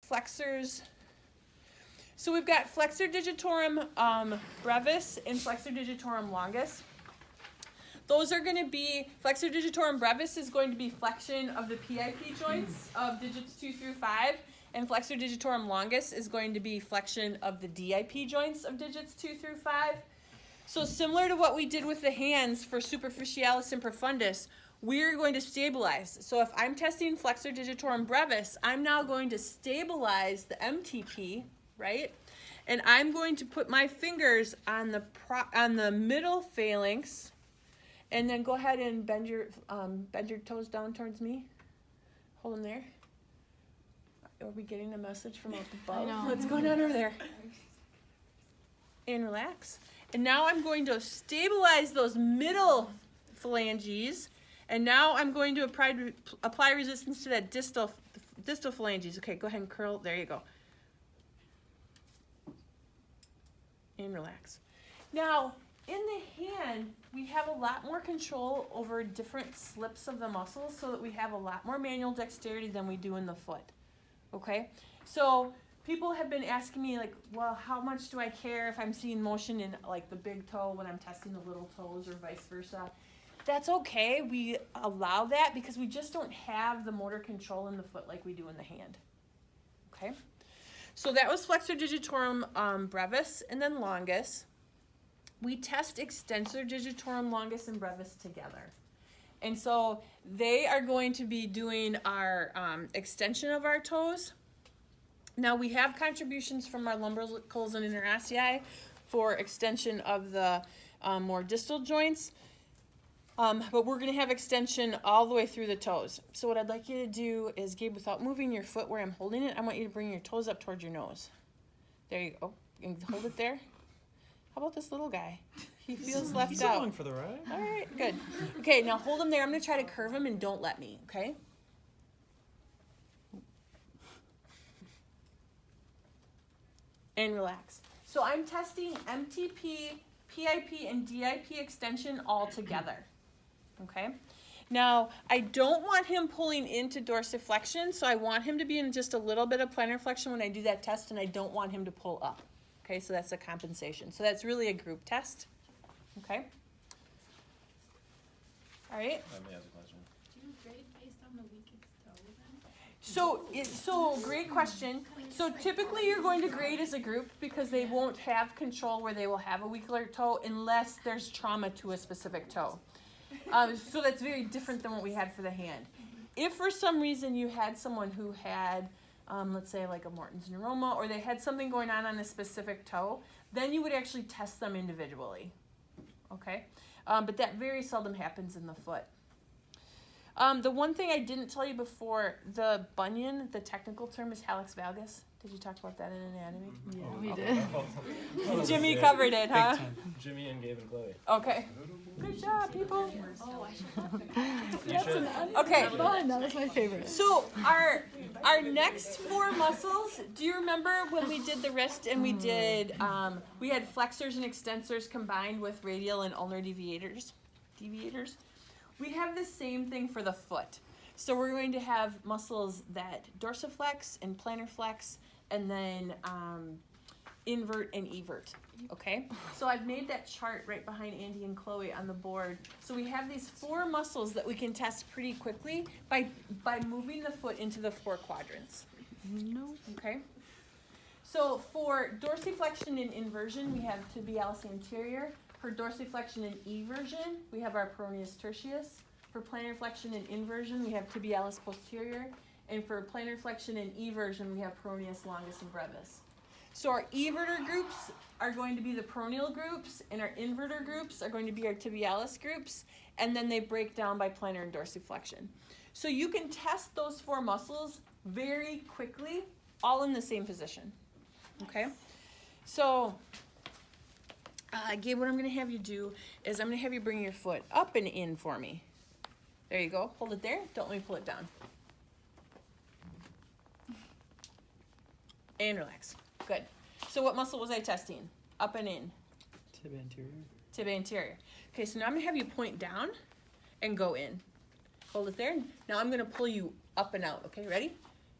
flexors. So we've got Flexor Digitorum Brevis and Flexor Digitorum Longus. Those are going to be, Flexor Digitorum Brevis is going to be flexion of the PIP joints of digits 2 through 5, and Flexor Digitorum Longus is going to be flexion of the DIP joints of digits 2 through 5. So similar to what we did with the hands for superficialis and profundus, we're going to stabilize. So if I'm testing Flexor Digitorum Brevis, I'm now going to stabilize the MTP, right? And I'm going to put my fingers on the middle phalanx, and then go ahead and bend your toes down towards me. Hold them there. Are we getting a message from up above? What's going on over there? And relax. And now I'm going to stabilize those middle phalanges. And now I'm going to apply resistance to that distal phalanges. Okay, go ahead and curl. There you go. And relax. Now, in the hand, we have a lot more control over different slips of the muscles so that we have a lot more manual dexterity than we do in the foot. Okay? So people have been asking me, like, well, how much do I care if I'm seeing motion in, like, the big toe when I'm testing the little toes or vice versa? That's okay. We allow that because we just don't have the motor control in the foot like we do in the hand. Okay? So that was Flexor Digitorum Brevis and then Longus. We test extensor digitorum longus and brevis together. And so they are going to be doing our extension of our toes. Now we have contributions from our lumbricals and interossei for extension of the more distal joints. But we're going to have extension all the way through the toes. So what I'd like you to do is, Gabe, without moving your foot where I'm holding it, I want you to bring your toes up towards your nose. There you go. And hold it there. How about this little guy? He feels left He's out. along for the ride. All right, good. Okay, now hold him there. I'm going to try to curve him and don't let me, okay? And relax. So I'm testing MTP, PIP, and DIP extension all together, okay? Now, I don't want him pulling into dorsiflexion, so I want him to be in just a little bit of plantar flexion when I do that test, and I don't want him to pull up. Okay, so that's a compensation. So that's really a group test. Okay? All right? Let me ask a question. Do you grade based on the weakest toe then? So great question. So typically you're going to grade as a group because they won't have control where they will have a weaker toe unless there's trauma to a specific toe. So that's very different than what we had for the hand. If for some reason you had someone who had let's say like a Morton's neuroma, or they had something going on a specific toe, then you would actually test them individually, okay? But that very seldom happens in the foot. The one thing I didn't tell you before, the bunion, the technical term is hallux valgus. Did you talk about that in anatomy? Yeah, we did. Jimmy covered it, huh? Jimmy and Gabe and Chloe. Okay. Good job, people. Oh, I should have You should. Okay. fun. That was my favorite. So our next four muscles, do you remember when we did the wrist and we did, we had flexors and extensors combined with radial and ulnar deviators? We have the same thing for the foot. So we're going to have muscles that dorsiflex and plantar flex and then invert and evert, okay? So I've made that chart right behind Andy and Chloe on the board. So we have these four muscles that we can test pretty quickly by moving the foot into the four quadrants. No. Okay? So for dorsiflexion and inversion, we have tibialis anterior. For dorsiflexion and eversion, we have our peroneus tertius. For plantar flexion and inversion, we have tibialis posterior. And for plantar flexion and eversion, we have peroneus longus and brevis. So our everter groups are going to be the peroneal groups, and our inverter groups are going to be our tibialis groups, and then they break down by plantar and dorsiflexion. So you can test those four muscles very quickly, all in the same position. Okay? So, Gabe, what I'm going to have you do is I'm going to have you bring your foot up and in for me. There you go. Hold it there. Don't let me pull it down. And relax. Good. So what muscle was I testing? Up and in. Tib anterior. Tib anterior. Okay, so now I'm going to have you point down and go in. Hold it there. Now I'm going to pull you up and out. Okay, ready?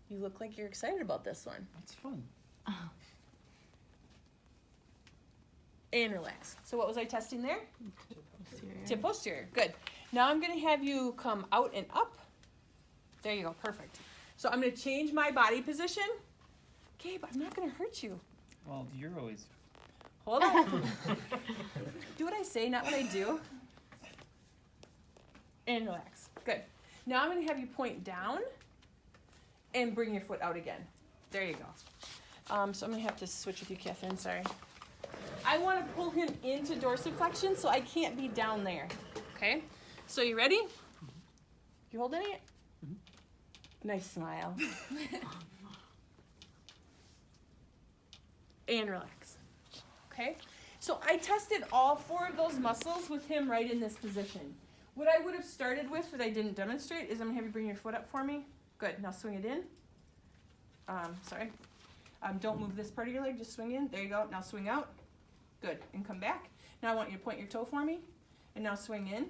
You look like you're excited about this one. It's fun. And relax. So what was I testing there? Posterior. Tip posterior. Good. Now I'm going to have you come out and up. There you go. Perfect. So I'm going to change my body position. Gabe, I'm not going to hurt you. Well, you're always. Hold on. Do what I say, not what I do. And relax. Good. Now I'm going to have you point down and bring your foot out again. There you go. So I'm going to have to switch with you, Catherine. Sorry. I want to pull him into dorsiflexion, so I can't be down there. Okay? So you ready? You holding it? Nice smile. And relax. Okay? So I tested all 4 of those muscles with him right in this position. What I would have started with that I didn't demonstrate is I'm going to have you bring your foot up for me. Good. Now swing it in. Sorry. Don't move this part of your leg. Just swing in. There you go. Now swing out. Good. And come back. Now I want you to point your toe for me. And now swing in.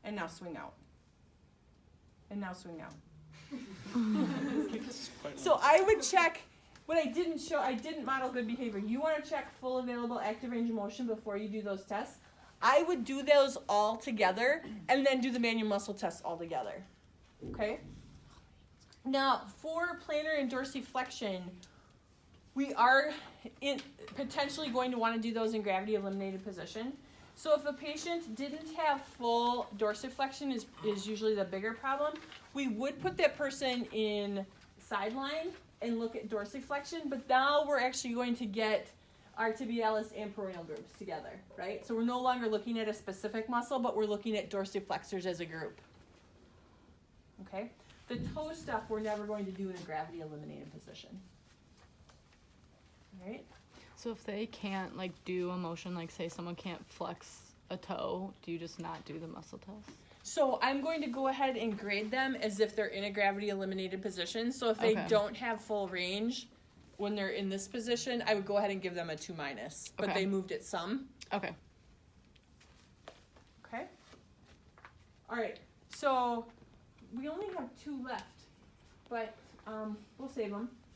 And now swing out. And now swing out. So I would check, what I didn't model good behavior. You want to check full available active range of motion before you do those tests. I would do those all together and then do the manual muscle test all together. Okay? Now, for plantar and dorsiflexion, we are potentially going to want to do those in gravity eliminated position. So if a patient didn't have full dorsiflexion is usually the bigger problem, we would put that person in sideline and look at dorsiflexion, but now we're actually going to get our tibialis and peroneal groups together, right? So we're no longer looking at a specific muscle, but we're looking at dorsiflexors as a group. Okay? The toe stuff we're never going to do in a gravity eliminated position. All right? So if they can't like do a motion, like say someone can't flex a toe, do you just not do the muscle test? So I'm going to go ahead and grade them as if they're in a gravity eliminated position. So if they don't have full range when they're in this position, I would go ahead and give them a 2-, but they moved it some. Okay. Okay. All right. So we only have 2 left, but we'll save them.